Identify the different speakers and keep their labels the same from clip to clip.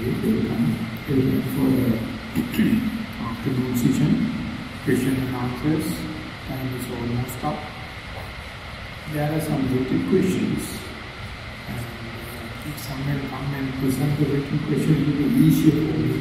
Speaker 1: welcome for the afternoon session. Question and answers. Time is almost up. There are some written questions. And if someone come and present the written question, it will be easier for me.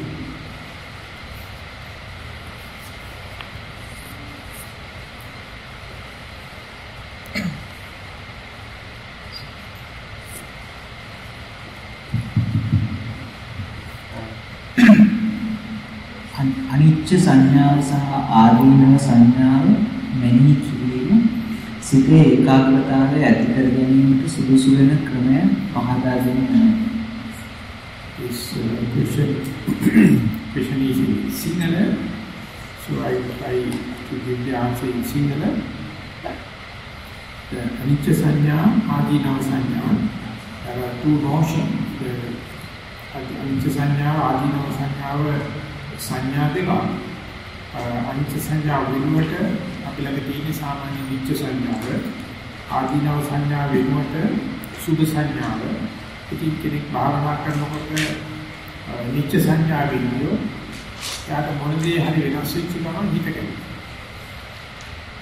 Speaker 2: අනිච්ච සංඥාව සහ ආදීනව සංඥාව මෙනෙහි කිරීම සිතේ ඒකාග්‍රතාවය ඇති කර ගැනීමට සුදුසු වෙන ක්‍රමය පහදා දෙන්න.
Speaker 1: This question is in Sinhala, so I will try to give the answer in Sinhala. The anicca sanya, adinava sanya, there are two notions. Anicca sanya, adinava sanya, සංඥා දෙක අනිත්‍ය සංඥාව වෙනුවට අපි ළඟ තියෙන සාමාන්‍ය නිත්‍ය සංඥාව ආදීනව සංඥාව වෙනුවට සුභ සංඥාව. ඉතින් කෙනෙක් භාවනා කරනකොට නිත්‍ය සංඥාව වෙනුව යාට මොන දේ හරි වෙනස් වෙච්ච ගමන් හිත කැඩෙනවා.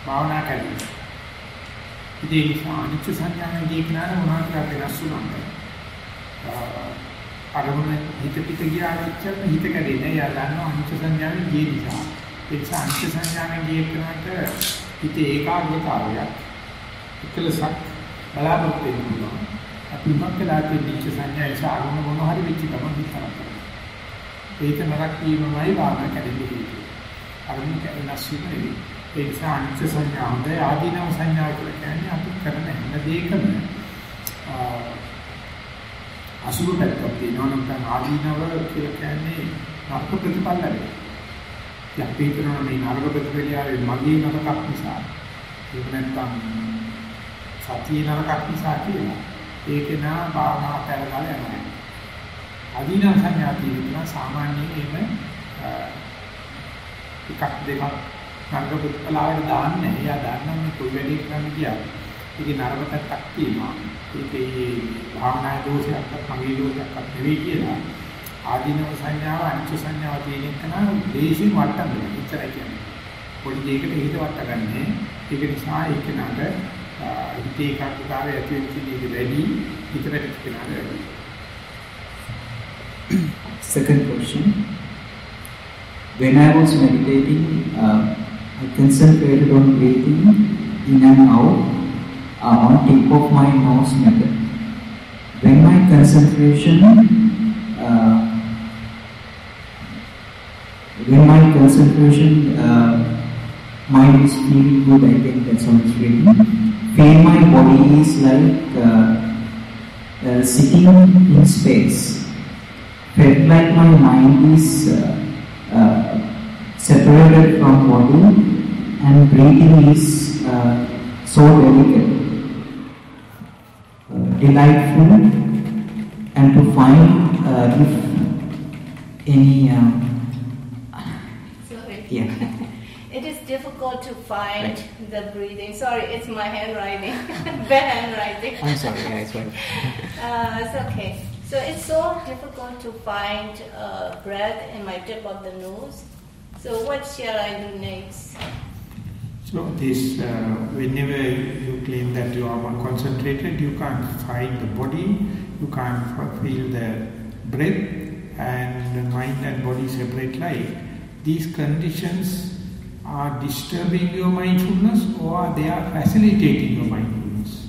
Speaker 1: භාවනා කරනවා. ඉතින් ඒ නිසා අනිත්‍ය සංඥාවෙන් දී කියනවා මොනවද වෙනස් වුණාද? අරමුණ හිත පිට ගියාට හිත කැඩෙන්නේ. යා දන්නවා අනිත්‍ය සංඥාවෙන් ගිය නිසා. ඒ නිසා අනිත්‍ය සංඥාවෙන් ගිය කෙනාට හිතේ ඒකාග්‍රතාවයක් එකලසක් බලාපොරොත්තු වෙන්න පුළුවන්. අපි මොකක්දලා අනිත්‍ය සංඥාවේ සාගම මොන හරි වෙච්ච ගමන් හිත කරනවා. ඒක නරක වීමමයි වාදන කැඩෙන්නේ. අරමුණ වෙනස් වීම නෙවෙයි. ඒ නිසා අනිත්‍ය සංඥා හොඳයි ආදීනව සංඥා කියලා කියන්නේ අපි කරන හැම දෙයකම අසුභ පැත්තක් තියෙනවා. නම් ආදීනව කියලා කියන්නේ නරක ප්‍රතිපල ලැබෙනවා. අපි හිතනවා මේ නරක ප්‍රතිපලියාවේ මගේ නරකක් නිසා ඒක නැත්තම් සතියේ නරකක් නිසා කියලා. ඒක නා භාවනා කරලා යනවා. ආදීනව සංඥා තියෙනවා සාමාන්‍යයෙන් එහෙම එකක් දෙකක් නරක ප්‍රතිපලාවට දාන්නේ. එයා දන්නා මේ කොයි වෙලේ කරන්න කියලා. ඒකේ නරක පැත්තක් තියෙනවා. ඒකේ භාවනා දෝෂයක්වත් මගේ දෝෂයක්වත් නෙවෙයි කියලා ආදීනව සංඥාව අනිච්ච සංඥාව තියෙන එක නම් දේශින් වටන්න බෑ. ඉතරයි කියන්නේ. පොඩි දෙයකට හිත වටගන්නේ. ඒක නිසා ඒක නට හිතේ ඒකාග්‍රතාවය ඇති වෙච්ච දේ වැඩි හිත වැඩි වෙනවා.
Speaker 2: Second question. When I was meditating, I concentrated on breathing in and out on tip of my nose method. When my concentration mind is feeling good, I think that's how it's feeling. Feel my body is like sitting in space. Felt like my mind is separated from body, and breathing is so delicate, delightful, and to find if any
Speaker 3: sorry.
Speaker 2: Yeah.
Speaker 3: It is difficult to find the breathing. Sorry, it's my handwriting. Bad handwriting.
Speaker 2: I'm sorry, yeah, it's fine.
Speaker 3: It's okay. So it's so difficult to find breath in my tip of the nose. So what shall I do next?
Speaker 1: So this, whenever you claim that you are concentrated, you can't find the body, you can't feel the breath, and the mind and body separate life. These conditions are disturbing your mindfulness, or they are facilitating your mindfulness.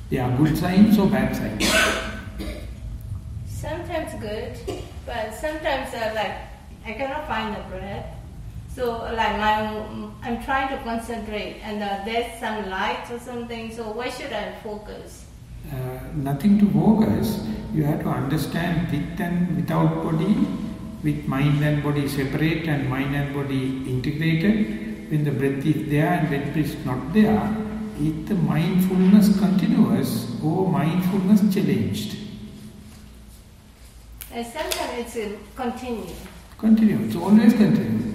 Speaker 1: They are good signs or bad signs?
Speaker 3: Sometimes good, but sometimes I cannot find the breath. So like I'm trying to concentrate and there's some light or something, so where should I focus?
Speaker 1: Nothing to focus. You have to understand with and without body, with mind and body separate and mind and body integrated. When the breath is there and breath is not there, is the mindfulness continuous or mindfulness challenged?
Speaker 3: And sometimes it's continue.
Speaker 1: Continue. It's always continue.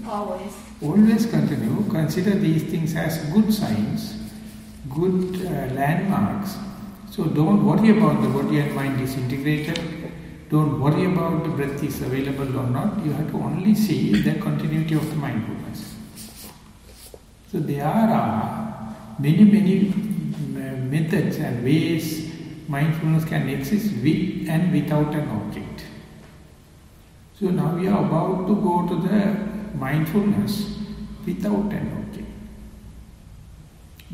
Speaker 3: Always.
Speaker 1: Always continue. Consider these things as good signs, good landmarks. So don't worry about the body and mind disintegrated. don't worry about the breath is available or not. You have to only see the continuity of the mindfulness. So there are many methods and ways mindfulness can exist with and without an object. So now we are about to go to the mindfulness without an object.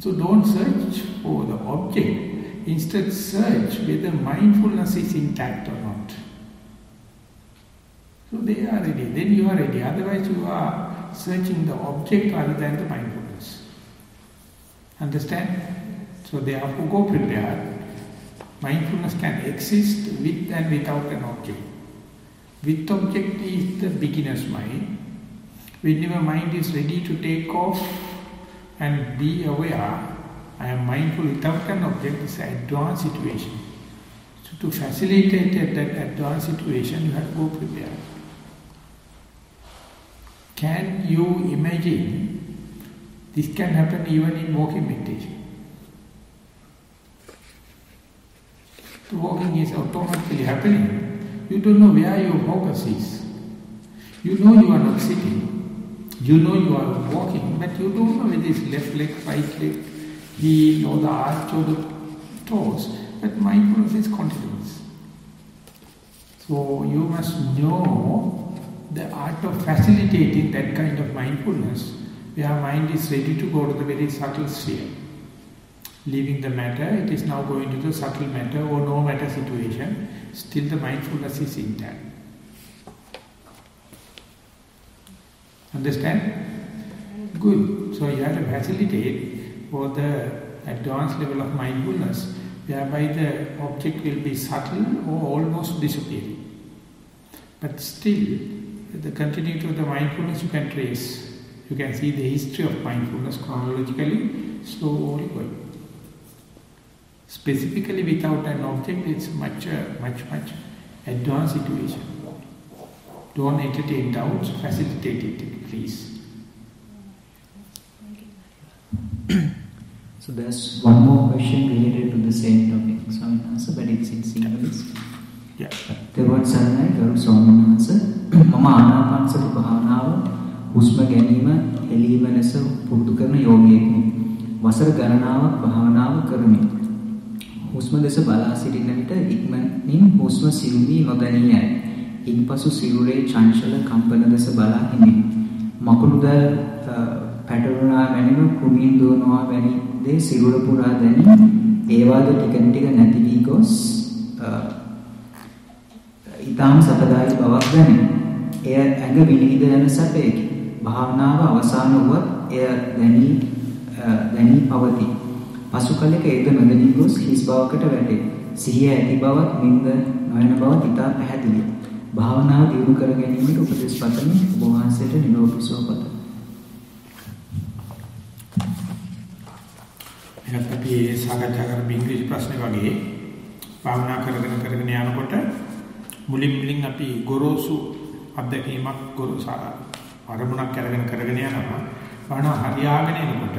Speaker 1: So don't search for the object, instead search whether mindfulness is intact or not. So they are ready, then you are ready, otherwise you are searching the object rather than the mindfulness. Understand? So therefore go prepared. Mindfulness can exist with and without an object. With object is the beginner's mind. When your mind is ready to take off and be aware, I am mindful without an object, is an advanced situation. So to facilitate that advanced situation, you have to go prepared. Can you imagine this can happen even in walking meditation? The walking is automatically happening. You don't know where your focus is. You know you are not sitting. You know you are walking, but you don't know whether it's left leg, right leg, heel or the arch or the toes. But mindfulness is continuous. So you must know the art of facilitating that kind of mindfulness, where mind is ready to go to the very subtle sphere. Leaving the matter, it is now going to the subtle matter or no matter situation, still the mindfulness is intact. Understand? Good. So you have to facilitate for the advanced level of mindfulness, whereby the object will be subtle or almost disappearing. But still, the continuity of the mindfulness you can trace. You can see the history of mindfulness chronologically, slowly going. Specifically without an object, it's much advanced situation. Don't entertain doubts, facilitate it, please.
Speaker 2: So there's one more question related to the same topic, Swami Answer, but it's in Sinhalese.
Speaker 1: Yeah.
Speaker 2: Thero Saranai, Garu Swami Answer. Mama Anapansati Bhavanaava, Husma Ganima, Elima Lesa, Purudu Karana Yogiyekni. Vasara Garanaava, Bhavanaava Karami. Husma Lesa Bala Sirinna Vita, Ikmanin, Husma Sirumi Nodaniya. ඉන්පසු සිරුරේ චංචල කම්පන දස බලා හිමි. මකුළුද පැටරුණා වැනිව කුමින් දුවනවා වැනි දේ සිරුර පුරා දැනි ඒවාද ටික නැති වී ගොස් ඊටාම් සපදායි බවක් දැනේ. එය ඇඟ විනිවිද යන සැපයකි. භාවනාව අවසන් වුවත් එය දැනි පවතී. පසු කලෙක ඒද නොදැනී ගොස් හිස් බවකට වැටේ. සිහිය ඇති බවත් නින්ද නොයන බවත් ඉතා පැහැදිලිය. භාවනාව දියුණු කර ගැනීමට උපදෙස් පතමි. ඔබ වහන්සේට නිරෝගී සුව පතමි.
Speaker 1: එහෙනම් අපි සාකච්ඡා කරපු ඉංග්‍රීසි ප්‍රශ්නේ වගේ භාවනා කරගෙන යනකොට මුලින් අපි ගොරෝසු අත්දැකීමක් ගොරෝසු අරමුණක් කරගෙන යනවා. භාවනා හරියාගෙන එනකොට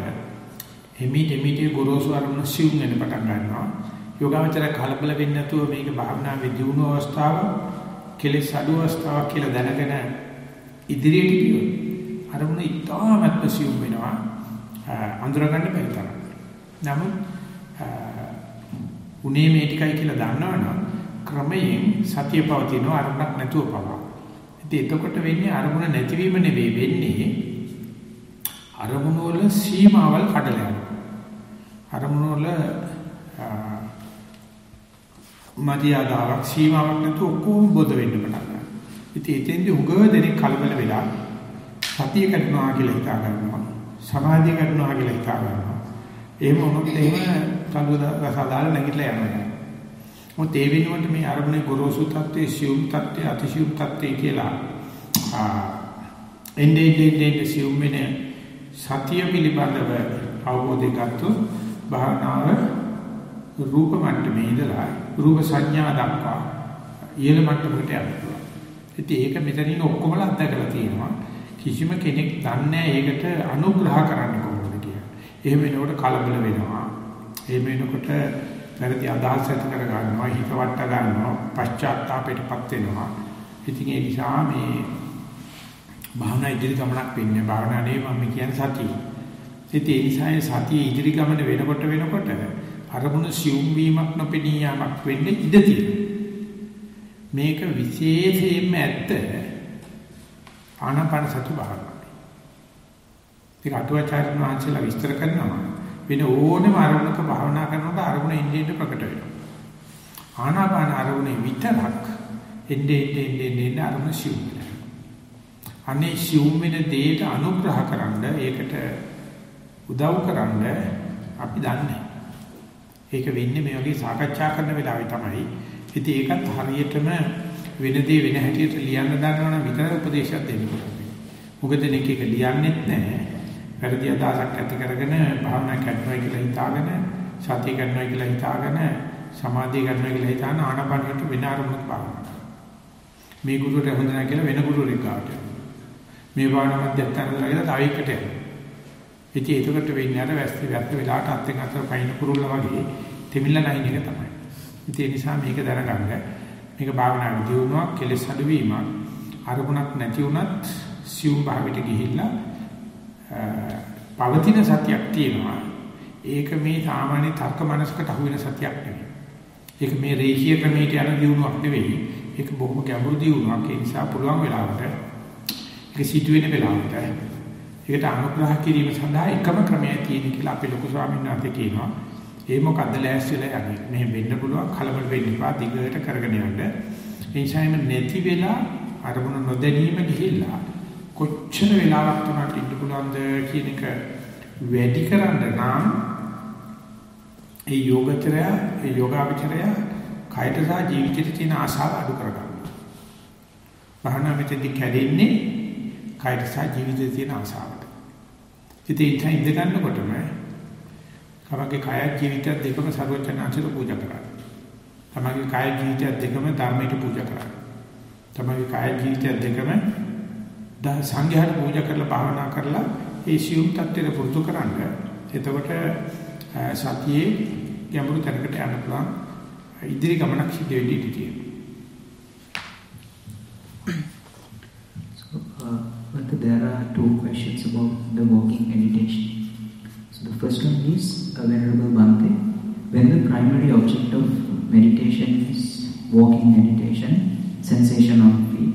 Speaker 1: එමෙිට ගොරෝසු අරමුණ සිවුම් වෙන පටන් ගන්නවා. යෝගාවචර කලබල වෙන්නේ නැතුව මේක භාවනාවේ දියුණු අවස්ථාව කෙලෙස් අඩු අවස්ථාවක් කියලා දැනගෙන ඉදිරියට ගියොත් අරමුණ ඉතාමත් සිවුම් වෙනවා. අඳුර ගන්න බැරි තරම්. නමුත් උනේ මේ ටිකයි කියලා දන්නවනම් ක්‍රමයෙන් සතිය පවතිනවා අරමුණක් නැතුව පවා. ඉතින් එතකොට වෙන්නේ අරමුණ නැතිවීම නෙවෙයි වෙන්නේ අරමුණ වල සීමාවල් කඩලා යනවා. අරමුණ වල මරියාදාවක් සීමාවක් නැතුව ඔක්කොම බොද වෙන්න පටන් ගන්නවා. ඉතින් එතෙන්දී උගව දෙනෙක් කලබල වෙලා සතිය කඩනවා කියලා හිතා ගන්නවා. සමාධිය කඩනවා කියලා හිතා ගන්නවා. එහෙම වුණොත් එහෙම කලබල රසදාල නැගිටලා යනවා. මොකද ඒ වෙනුවට මේ අරමුණේ ගොරෝසු තත්ත්වයේ සියුම් තත්ත්වයේ අතිසියුම් තත්ත්වයේ කියලා එන්නේ සියුම් වෙන සතිය පිළිබඳව අවබෝධය ගත්තොත් භාවනාව රූප මට්ටමේ ඉඳලා රූප සංඥා දක්වා ඊළ මට්ටමකට යනවා. ඉතින් ඒක මෙතනින් ඔක්කොමලා අත්දැකලා තියෙනවා. කිසිම කෙනෙක් දන්නේ නැහැ ඒකට අනුග්‍රහ කරන්න කොහොමද කියලා. එහෙම වෙනකොට කලබල වෙනවා. එහෙම වෙනකොට වැරදි අදහස් ඇති කර ගන්නවා, හිත වට ගන්නවා, පශ්චාත්තාපයටපත් වෙනවා. ඉතින් ඒ නිසා මේ භාවනා ඉදිරි ගමනක් වෙන්නේ භාවනාවේ මම කියන්නේ සතිය. ඉතින් ඒ නිසා සතිය ඉදිරි ගමන වෙනකොට අරමුණ සියුම් වීමක් නොපෙනී යාමක් වෙන්නේ ඉඩ තියෙනවා. මේක විශේෂයෙන්ම ඇත්ත ආනාපාන සති භාවනාවේ. ඒක අටුවාචාර්යන් වහන්සේලා විස්තර කරනවා වෙන ඕනම අරමුණක භාවනා කරනකොට අරමුණ එන්නේ ප්‍රකට වෙනවා. ආනාපාන අරමුණේ විතරක් එන්නේ අරමුණ සිව් වෙනවා. අනේ සිව් වෙන දෙයට අනුග්‍රහ කරන්න ඒකට උදව් කරන්න අපි දන්නේ. ඒක වෙන්නේ මේ වගේ සාකච්ඡා කරන වෙලාවේ තමයි. ඉතින් ඒකත් හරියටම වෙන දේ වෙන හැටියට ලියන්න දන්නවනම් විතර උපදේශයක් දෙන්න පුළුවන්. මොකද මේක ලියන්නෙත් නැහැ. වැරදි අදහසක් ඇති කරගෙන භාවනා කරනවා කියලා හිතාගෙන සතිය කරනවා කියලා හිතාගෙන සමාධිය කරනවා කියලා හිතාන ආනාපානයට වෙන අරමුණක් භාවනා කරනවා. මේ ගුරුවරයා හොඳ නැහැ කියලා වෙන ගුරුවරෙක් ගාවට යනවා. මේ භාවනා මධ්‍යස්ථාන දාලා තව එකකට යනවා. ඉතින් ඒකට වෙන්නේ අර වැස්ති වෙලාවට අත්ෙන් අතර පයින් කුරුල්ල වගේ තෙමිල්ල නැහින එක තමයි. ඉතින් ඒ නිසා මේක දැනගන්න මේක භාවනාවේ දියුණුවක් කෙලෙස් අඩුවීමක් අරමුණක් නැති වුණත් සිව් භාවයට ගිහිල්ලා පවතින සතියක් තියෙනවා. ඒක මේ සාමාන්‍ය තර්ක මනසකට අහු වෙන සතියක් නෙවෙයි. ඒක මේ රේඛීය ක්‍රමයට යන දියුණුවක් නෙවෙයි. ඒක බොහොම ගැඹුරු දියුණුවක්. ඒ නිසා පුළුවන් වෙලාවට ඒක සිදුවෙන වෙලාවට ඒකට අනුග්‍රහ කිරීම සඳහා එකම ක්‍රමයක් තියෙන කියලා අපේ ලොකු ස්වාමීන් වහන්සේ කියනවා. ඒ මොකද්ද ලෑස්තිලා යන්නේ. මෙහෙම වෙන්න පුළුවන් කලබල වෙන්න එපා. දිගට කරගෙන යන්න. ඒ නිසා එම නැති වෙලා අරමුණ නොදැනීම ගිහිල්ලා කොච්චර වෙලාවක් තමයි ඉන්න පුළුවන්ද කියන එක වැඩි කරන්න නම් ඒ යෝගාවචරය කයට සහ ජීවිතයට තියෙන ආශාව අඩු කරගන්න. භාවනා මෙතෙන්දි කැඩෙන්නේ කයට සහ ජීවිතයට තියෙන ආශාවට. ඉතින් ඉඳ ගන්නකොටම තමගේ කය ජීවිතයත් දෙකම සර්වඥාන්සේට පූජා කරා. තමගේ කය ජීවිතයත් දෙකම ධර්මයට පූජා කරා. තමගේ කය ජීවිතයත් දෙකම සංඝයාට පූජා කරලා භාවනා කරලා ඒ සියුම් තත්ත්වෙට පුරුදු කරන්න. එතකොට සතියේ ගැඹුරු තැනකට යන්න පුළුවන් ඉදිරි ගමනක් සිදු වෙන්නේ ඉතිතියි.
Speaker 2: But there are two questions about the walking meditation. So the first one is, Venerable Bhante, when the primary object of meditation is walking meditation, sensation on feet,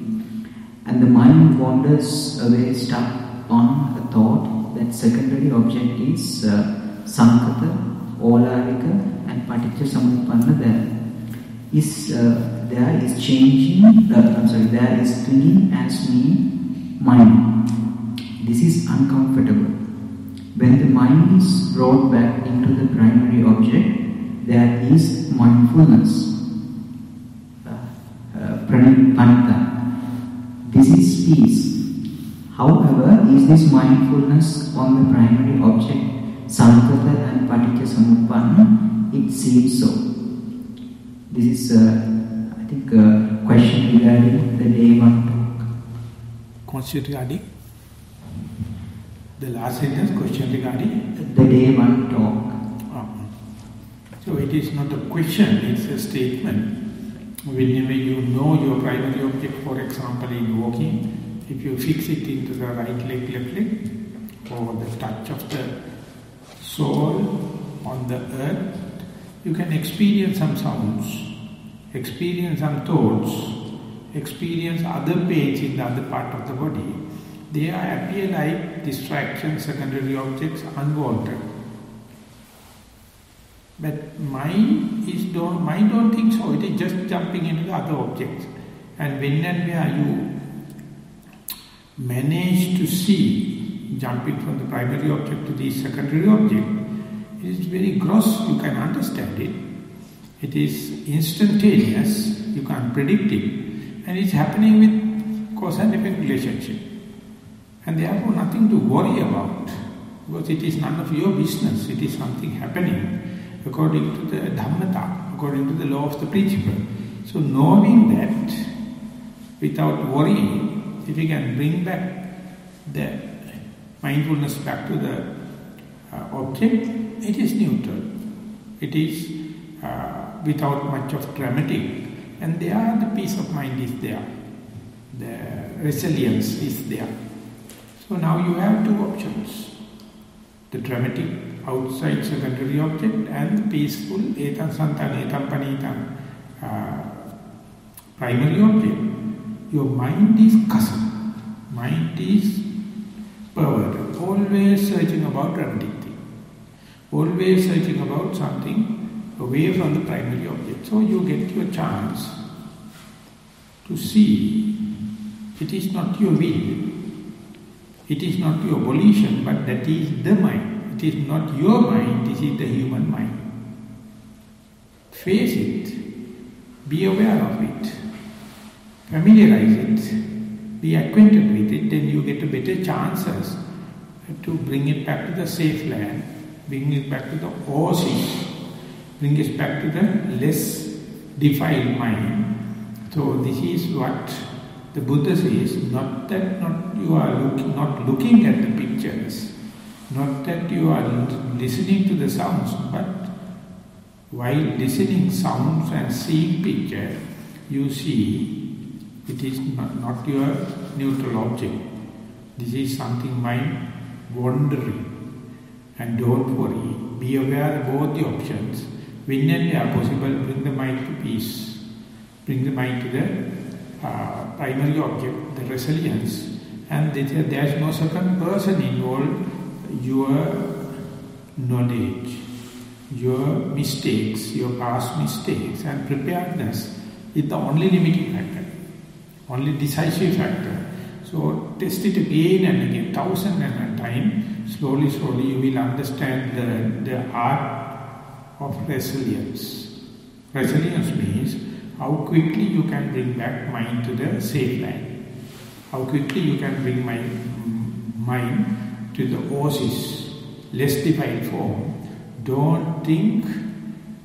Speaker 2: and the mind wanders away stuck on a thought, that secondary object is Sankata, Olarika and Paticca Samuppanna there. There is thinking as me mind. This is uncomfortable. When the mind is brought back into the primary object, there is mindfulness, pranipanta. This is peace. However, is this mindfulness on the primary object, Sankata and Paticca Samuppanna? It seems so. This is, I think, a question regarding the day one talk.
Speaker 1: Question regarding? The last sentence, question regarding?
Speaker 2: The day one talk.
Speaker 1: So it is not a question, it's a statement. Whenever you know your primary object, for example in walking, if you fix it into the right leg, left leg, or the touch of the soul on the earth, you can experience some sounds, experience some thoughts, experience other pains in the other part of the body. They appear like distractions, secondary objects, unwanted. But mind don't think so. It is just jumping into the other objects. And when and where you manage to see jumping from the primary object to the secondary object, it is very gross, you can understand it. It is instantaneous, you can't predict it. And it's happening with cause and effect relationship. And therefore nothing to worry about, because it is none of your business. It is something happening according to the Dhammata, according to the law of the principle. So knowing that, without worrying, if you can bring back the mindfulness back to the object, it is neutral. It is without much of dramatic, and there the peace of mind is there, the resilience is there. So now you have two options, the dramatic outside secondary object and the peaceful etam santam etam panitam primary object. Your mind is kasam, mind is perverted, always searching about dramatic thing, always searching about something away from the primary object. So you get your chance to see it is not your will, it is not your volition, but that is the mind. It is not your mind, this is the human mind. Face it, be aware of it, familiarize it, be acquainted with it, then you get a better chances to bring it back to the safe land, bring it back to the oasis, bring it back to the less defiled mind. So this is what the Buddha says, not that you are not looking at the pictures, not that you are listening to the sounds, but while listening sounds and seeing picture, you see it is not your neutral object. This is something mind wandering. And don't worry, be aware of both the options. When and where possible, bring the mind to peace. Bring the mind to the primary object, the resilience. And there is no second person involved. Your knowledge, your mistakes, your past mistakes and preparedness is the only limiting factor, only decisive factor. So test it again and again, thousand and time. Slowly you will understand the art of resilience. Resilience means how quickly you can bring back mind to the safe land. How quickly you can bring my mind to the oasis, less defiled form. Don't think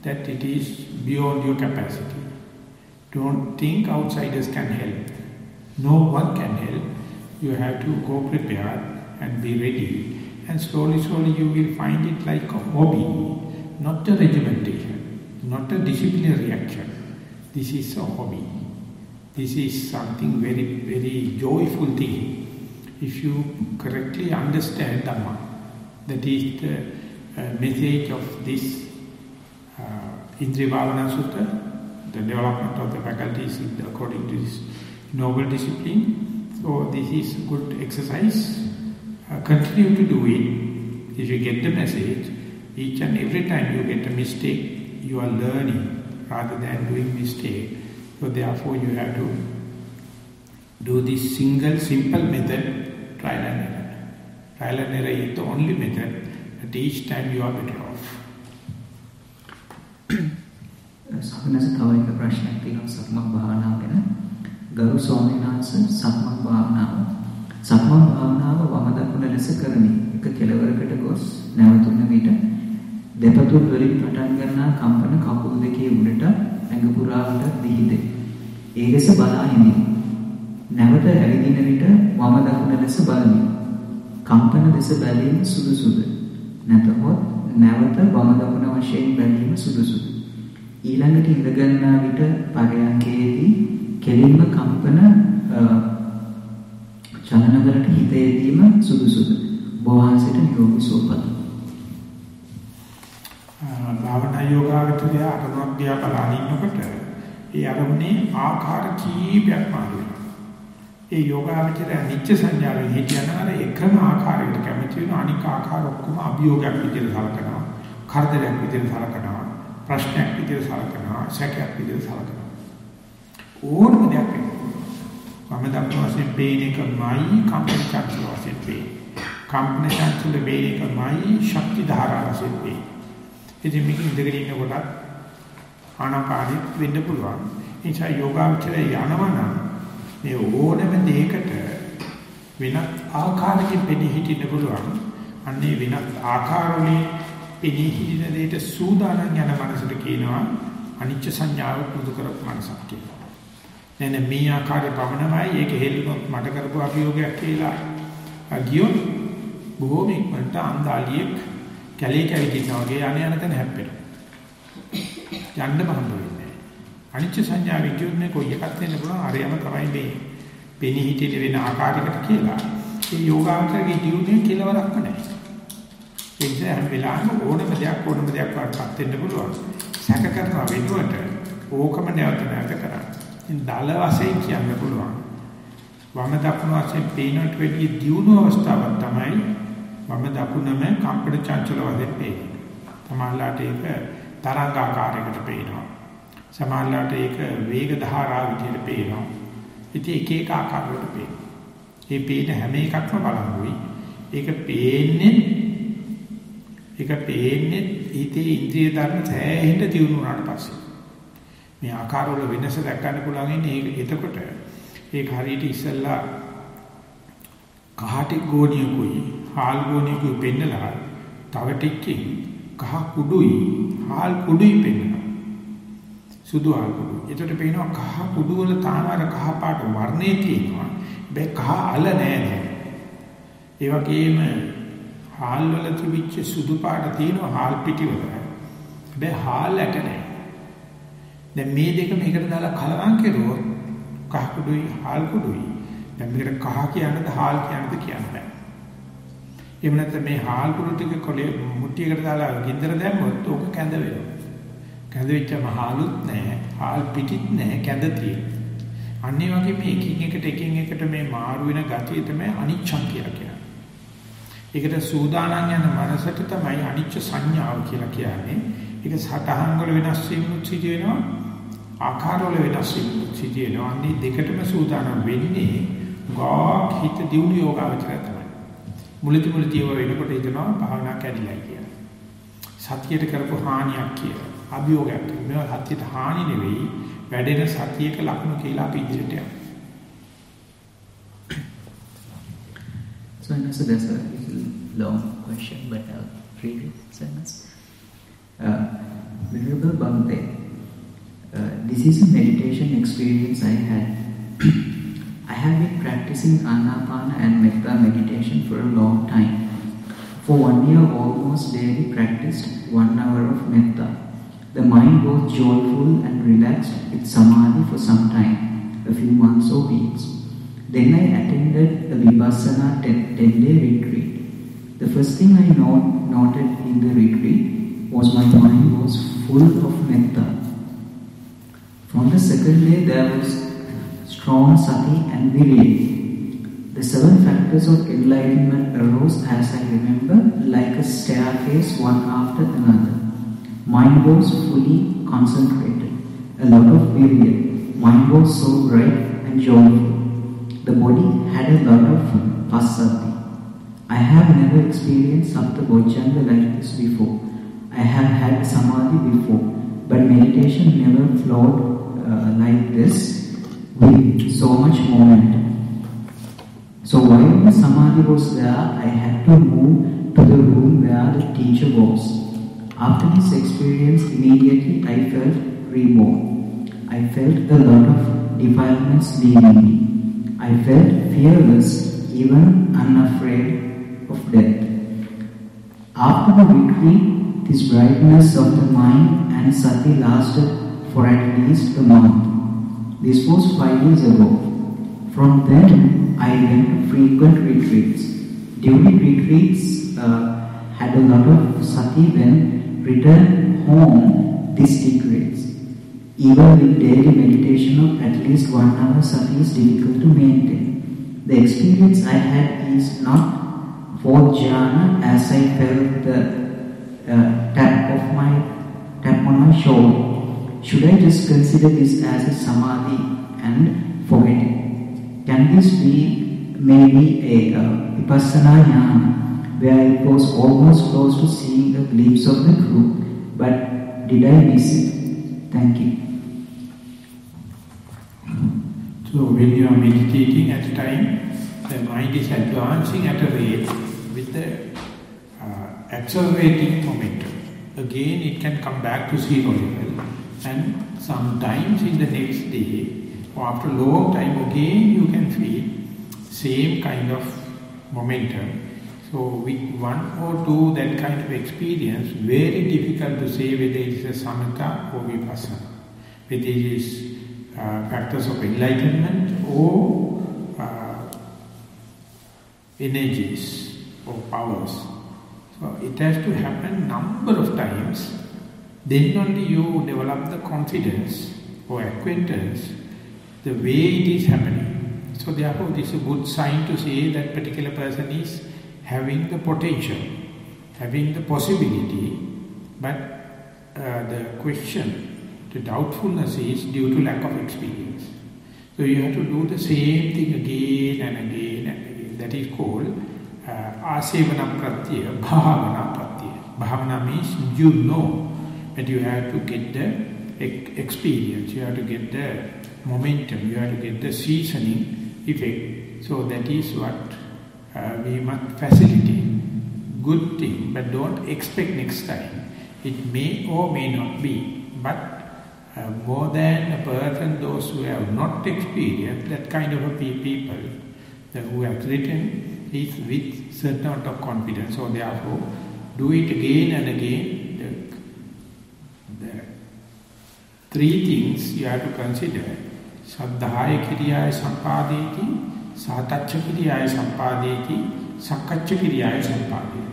Speaker 1: that it is beyond your capacity. Don't think outsiders can help. No one can help. You have to go prepared and be ready. And slowly you will find it like a hobby, not a regimentation, not a disciplinary action. This is a hobby. This is something very, very joyful thing. If you correctly understand Dhamma, that is the message of this Indriya Bhavana Sutta, the development of the faculties according to this noble discipline. So this is a good exercise. Continue to do it. If you get the message, each and every time you get a mistake, you are learning rather than doing mistake. So therefore you have to do this simple method, trial and error. Trial and error is the only method, but each time you are better off.
Speaker 2: Samanasa තව එක ප්‍රශ්නයක් තියෙනවා සක්මන් භාවනාව ගැන. ගරු ස්වාමීන් වහන්සේ සක්මන් භාවනාව වම දකුණ ලෙස කරමි. එක කෙළවරකට ගොස් නැවතුන විට දෙපතුල් වලින් පටන් ගන්නා කම්පන කකුල් දෙකේ උඩට ඇඟ පුරාවට විහිදේ. ඒ ලෙස බලා හිඳිමි. නැවත ඇවිදින විට වම දකුණ ලෙස බලමි. කම්පන දෙස බැලීම සුදුසුද? නැතහොත් නැවත වම දකුණ වශයෙන් බැලීම සුදුසුද? ඊළඟට ඉඳ ගන්නා විට පරයන්කේදී කෙලින්ම කම්පන චලනවලට හිත යෙදීම සුදුසුද? බොහෝසෙට නිරෝගී සුවපත්.
Speaker 1: භාවනා යෝගාවචරය අරමුණක් දිහා බලන ඉන්නකොට ඒ අරමුණේ ආකාර කීපයක් මාරුයි. ඒ යෝගාවචරය නිච්ච සංඥාවෙන් හිටියනවර එකම ආකාරයකට කැමති වෙන අනික ආකාර ඔක්කොම අභියෝගයක් විදිහට සලකනවා, කරදරයක් විදිහට සලකනවා, ප්‍රශ්නයක් විදිහට සලකනවා, සැකයක් විදිහට සලකනවා. ඕනම දෙයක් මම දක්වන වශයෙන් පේන එකමයි කම්පන චංචල වශයෙන් පේන. කම්පන චංචල වේන එකමයි ශක්ති ධාරා වශයෙන් පේන. ඉතින් මේක ඉඳගෙන ඉන්නකොට ආනාපානෙ වෙන්න පුළුවන්. ඒ නිසා යෝගාචරය යනවනම් මේ ඕනම දෙයකට වෙනත් ආකාරයකින් පෙනී හිටින්න පුළුවන්. අන්නේ වෙනත් ආකාරවලින් පෙනී හිටින දෙයට සූදානම් යන මනසට කියනවා අනිච්ච සංඥාව පුරුදු කරපු මනසක් කියලා. නැන මේ ආකාරය පමණමයි ඒක හෙල්ලුනොත් මට කරපු අභියෝගයක් කියලා ගියොත් බොහෝම ඉක්මනට අන්දාලියෙක් කැලේ කැවිදිනා වගේ යන තැන හැප්පෙනවා. යන්නම හම්බ වෙන්නේ. අනිච්ච සංඥාවේ කියන්නේ කොයි එකක් වෙන්න පුළුවන් අරයම තමයි මේ පෙනී හිටින වෙන ආකාරයකට කියලා. ඒ යෝගාවචරයේ දියුනේ කෙලවරක් නැහැ. ඒ නිසා හැම වෙලාවෙම ඕනම දෙයක් වඩපත් වෙන්න පුළුවන්. සැක කරනවා වෙනුවට ඕකම නැවත කරන්න. ඉතින් දල වශයෙන් කියන්න පුළුවන්. වම දකුණු වශයෙන් පේනට වෙඩි දියුණු අවස්ථාවක් තමයි වම දකුණම කම්පන චංචල වශයෙන් පේන්නේ. සමහරලාට ඒක තරංගාකාරයකට පේනවා. සමහරලාට ඒක වේග ධාරා විදිහට පේනවා. ඉතින් එක එක ආකාරවලට පේනවා. මේ පේන හැම එකක්ම බලමුයි. ඒක පේන්නේ හිතේ ඉන්ද්‍රිය ධර්ම සෑහෙන්න දියුණු වුණාට පස්සේ. මේ ආකාරවල වෙනස දැක් ගන්න පුළුවන් ඉන්නේ එතකොට ඒක හරියට ඉස්සල්ලා කහටි ගෝණියකුයි හාල් ගෝණියකුයි පෙන්නලා තව ටිකකින් කහ කුඩුයි හාල් කුඩුයි පෙන්නනවා. සුදු හාල් කුඩු. ඒකට පේනවා කහ කුඩු වල තාම අර කහ පාට වර්ණේ තියෙනවා. බෑ කහ අල නෑ. ඒ වගේම හාල් වල තිබිච්ච සුදු පාට තියෙනවා හාල් පිටි වල. බෑ හාල් ඇට නෑ. දැන් මේ දෙක මේකට දාලා කලවම් කෙරුවොත් කහ කුඩුයි හාල් කුඩුයි. දැන් මේකට කහ කියන්නද හාල් කියන්නද කියන්න බෑ. එහෙම නැත්නම් මේ හාල් කුඩු ටික කොලේ මුට්ටියකට දාලා ගින්දර දැම්මොත් ඕක කැඳ වෙනවා. කැඳ වෙච්චම හාලුත් නැහැ, හාල් පිටිත් නැහැ, කැඳ තියෙනවා. අනිත් වගේ මේ එකින් එකට මේ මාරු වෙන ගතිය තමයි අනිච්චං කියලා කියන්නේ. ඒකට සූදානම් යන මනසට තමයි අනිච්ච සංඥාව කියලා කියන්නේ. ඒක සතහන් වල වෙනස් වීමුත් සිදු වෙනවා, ආකාර වල වෙනස් වීමුත් සිදු වෙනවා. අනිත් දෙකටම සූදානම් වෙන්නේ ගාක් හිත දියුණු යෝගාවචරය තමයි. මුලදී වෙනකොට හිතනවා භාවනා කැඩිලා කියලා. සතියට කරපු හානියක් කියලා. අභියෝගයක්. මේවා සතියට හානි නෙවෙයි, වැඩෙන සතියක ලක්ෂණ කියලා අපි ඉදිරියට යනවා.
Speaker 2: So I know there's a little long question, but I'll read it. Venerable Bhante, this is a meditation experience I had. I have been practicing Anapana and Metta meditation for a long time. For 1 year, almost daily practiced 1 hour of Metta. The mind was joyful and relaxed with Samadhi for some time, a few months or weeks. Then I attended a Vipassana 10-day retreat. The first thing I noted in the retreat was my mind was full of Metta. From the second day there was strong sati and virya. The 7 factors of enlightenment arose as I remember, like a staircase one after another. Mind was fully concentrated, a lot of virya. Mind was so bright and joyful. The body had a lot of passaddhi. I have never experienced Sapta Bojjhanga like this before. I have had Samadhi before, but meditation never flowed like this with so much momentum. So while the Samadhi was there, I had to move to the room where the teacher was. After this experience, immediately I felt reborn. I felt a lot of defilements leaving me. I felt fearless, even unafraid of death. After the retreat, this brightness of the mind and sati lasted for at least a month. This was 5 years ago. From then, I went to frequent retreats. During retreats, had a lot of sati. When returned home, this degrades. Even with daily meditation of at least 1 hour, sati is difficult to maintain. The experience I had is not fourth jhana, as I felt the tap on my shoulder. Should I just consider this as a samadhi and forget it? Can this be maybe a vipassana jnana, where it was almost close to seeing a glimpse of the truth, but did I miss it? Thank you.
Speaker 1: So when you are meditating at a time, the mind is advancing at a rate with the accelerating momentum. Again it can come back to zero level, and sometimes in the next day or after a long time again you can feel same kind of momentum. So So with one or two that kind of experience, very difficult to say whether it is a samatha or vipassana, whether it is factors of enlightenment or energies or powers. So it has to happen number of times, then only you develop the confidence or acquaintance the way it is happening. So therefore this is a good sign to say that particular person is having the potential, having the possibility, but the question, the doubtfulness is due to lack of experience. So you have to do the same thing again and again and again. That is called asevana pratyaya, bhavana pratyaya. Bhavana means you know, but you have to get the experience, you have to get the momentum, you have to get the seasoning effect. So that is what we must facilitate. Good thing, but don't expect next time. It may or may not be, but more than a person, those who have not experienced that kind of a people, who have written is with certain amount of confidence. So therefore, do it again and again. The three things you have to consider. Saddhaya kiriyaya sampadeti, sataccha kiriyaya sampadeti, sakkaccha kiriyaya sampadeti.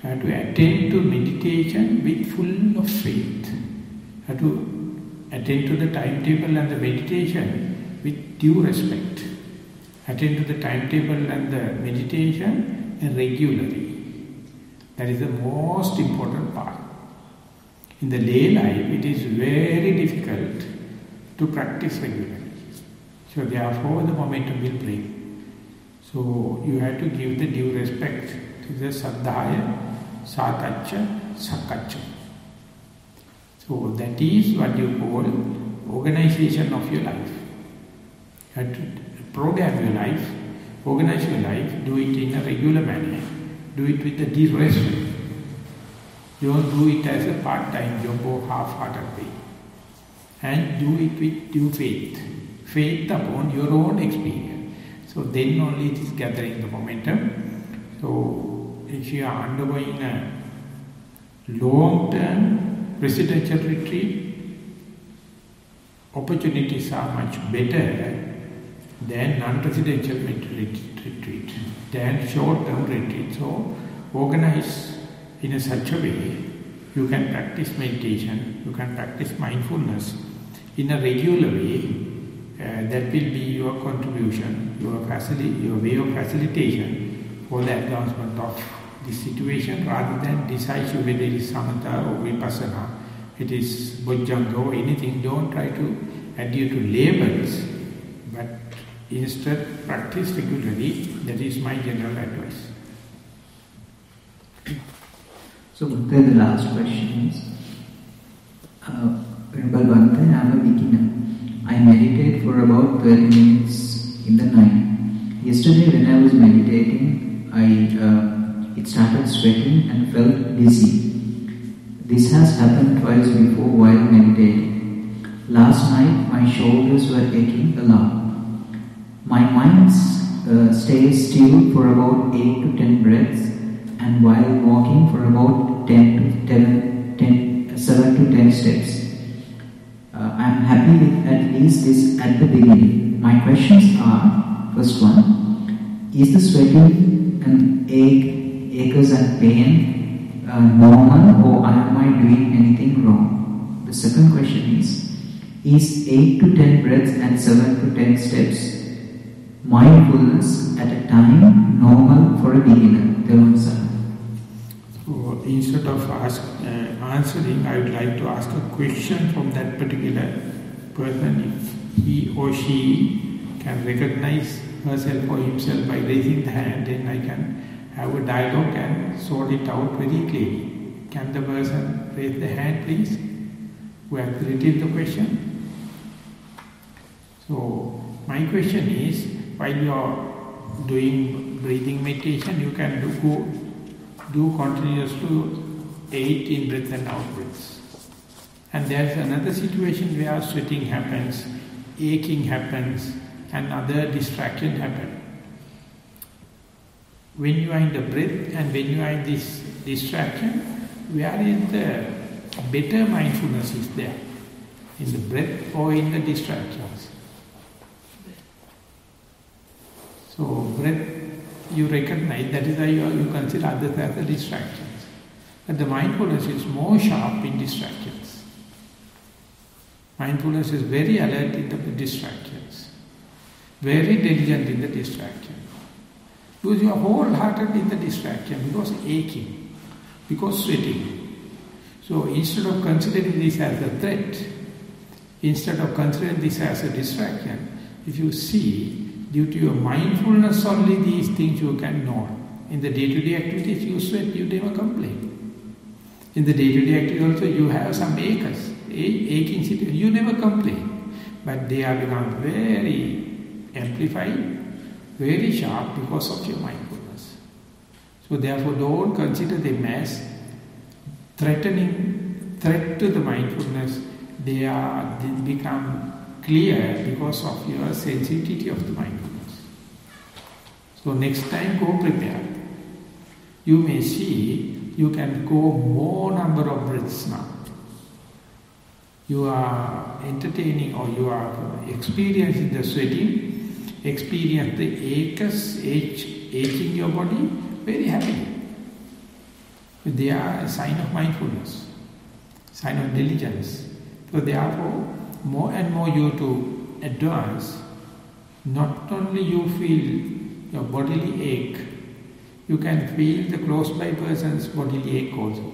Speaker 1: You have to attend to meditation with full of faith. You have to attend to the timetable and the meditation with due respect. Attend to the timetable and the meditation regularly. That is the most important part. In the lay life, it is very difficult to practice regularly. So therefore, the momentum will break. So you have to give the due respect to the saddhaya, sataccha, sakkaccha. So that is what you call organization of your life. You have to program your life, organize your life, do it in a regular manner, do it with a due respect. Don't do it as a part-time job or half-hearted way. And do it with due faith. Faith upon your own experience. So then only it is gathering the momentum. So if you are undergoing a long-term residential retreat, opportunities are much better than non-residential retreat, than short-term retreat. So organize in a such a way, you can practice meditation, you can practice mindfulness in a regular way. That will be your contribution, your way of facilitation for the advancement of this situation, rather than decide whether it is samatha or vipassana, it is bojjhanga or anything. Don't try to adhere to labels, but instead practice regularly. That is my general advice.
Speaker 2: So Bhante, the last question is, Venerable Bhante, I am a beginner. I meditate for about 30 minutes in the night. Yesterday when I was meditating, it started sweating and felt dizzy. This has happened twice before while meditating. Last night my shoulders were aching a lot. My mind stays still for about 8 to 10 breaths, and while walking for about 7 to 10 steps. I am happy with at least this at the beginning. My questions are, first one, is the sweating and aches and pain normal, or am I doing anything wrong? The second question is 8 to 10 breaths and 7 to 10 steps mindfulness at a time normal for a beginner?
Speaker 1: So instead of answering, I would like to ask a question from that particular person. If he or she can recognize herself or himself by raising the hand, then I can have a dialogue and sort it out very clearly. Can the person raise the hand, please, who has written the question? So my question is, while you are doing breathing meditation, you can do continuous to 8 in-breaths and out-breaths. And there's another situation where sweating happens, aching happens, and other distractions happen. when you are in the breath and when you are in this distraction, where is the better mindfulness is there? In the breath or in the distractions? So breath you recognize, that is why you consider others as the distractions. But the mindfulness is more sharp in distractions. Mindfulness is very alert in the distractions. Very diligent in the distraction. Because you are wholehearted in the distraction, because aching, because sweating. So instead of considering this as a threat, instead of considering this as a distraction, if you see, due to your mindfulness only these things you can know. In the day-to-day activities you sweat, you never complain. In the day-to-day activities also you have some aching situation, you never complain. But they are become very amplified, very sharp because of your mindfulness. So therefore don't consider them as threat to the mindfulness. They become clear because of your sensitivity of the mindfulness. So next time go prepared. You may see you can go more number of breaths now. You are entertaining or you are experiencing the sweating, experience the aching your body very happily. They are a sign of mindfulness, sign of diligence. So therefore, more and more you to advance, not only you feel your bodily ache, you can feel the close by person's bodily ache also.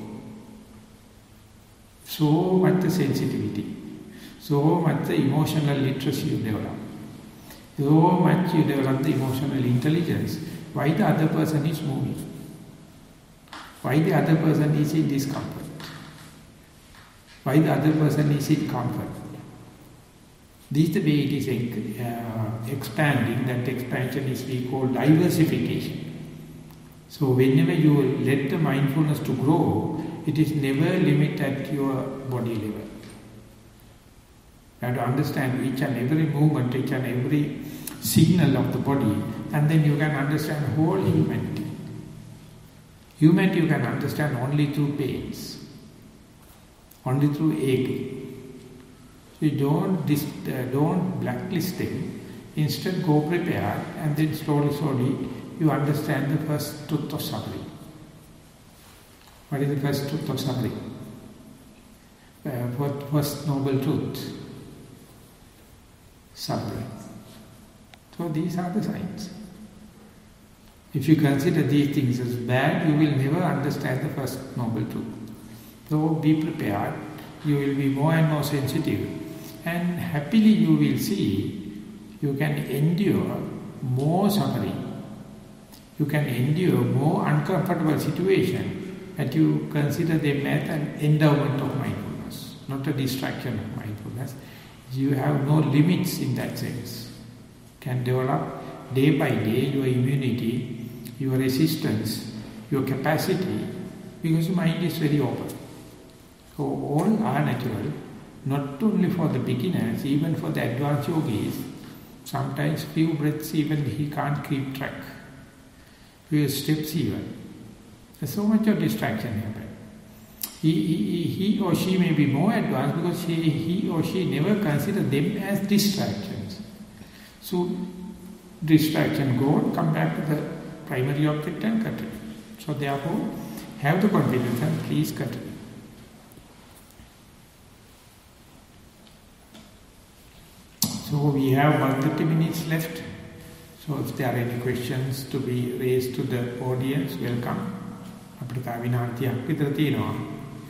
Speaker 1: So much the sensitivity, so much the emotional literacy you develop, so much you develop the emotional intelligence, why the other person is moving, why the other person is in discomfort, why the other person is in comfort. This is the way it is expanding. That expansion is we call diversification. So whenever you let the mindfulness to grow, it is never limited at your body level. You have to understand each and every movement, each and every signal of the body, and then you can understand whole humanity. Humanity you can understand only through pains, only through aching. You don't blacklist them. Instead, go prepared, and then slowly, you understand the first truth of suffering. What is the first truth of suffering? First noble truth? Suffering. So these are the signs. If you consider these things as bad, you will never understand the first noble truth. So be prepared. You will be more and more sensitive. And happily you will see, you can endure more suffering. You can endure more uncomfortable situation that you consider them as an endowment of mindfulness, not a distraction of mindfulness. You have no limits in that sense. Can develop day by day your immunity, your resistance, your capacity, because the mind is very open. So all are natural. Not only for the beginners, even for the advanced yogis, sometimes few breaths even he can't keep track. Few steps even. There's so much of distraction happen. He or she may be more advanced because he or she never consider them as distractions. So distraction go, come back to the primary object and continue. So therefore, have the confidence and please continue. So we have 130 minutes left. So if there are any questions to be raised to the audience, welcome. අපිට තව විනාඩියක් විතර තියෙනවා.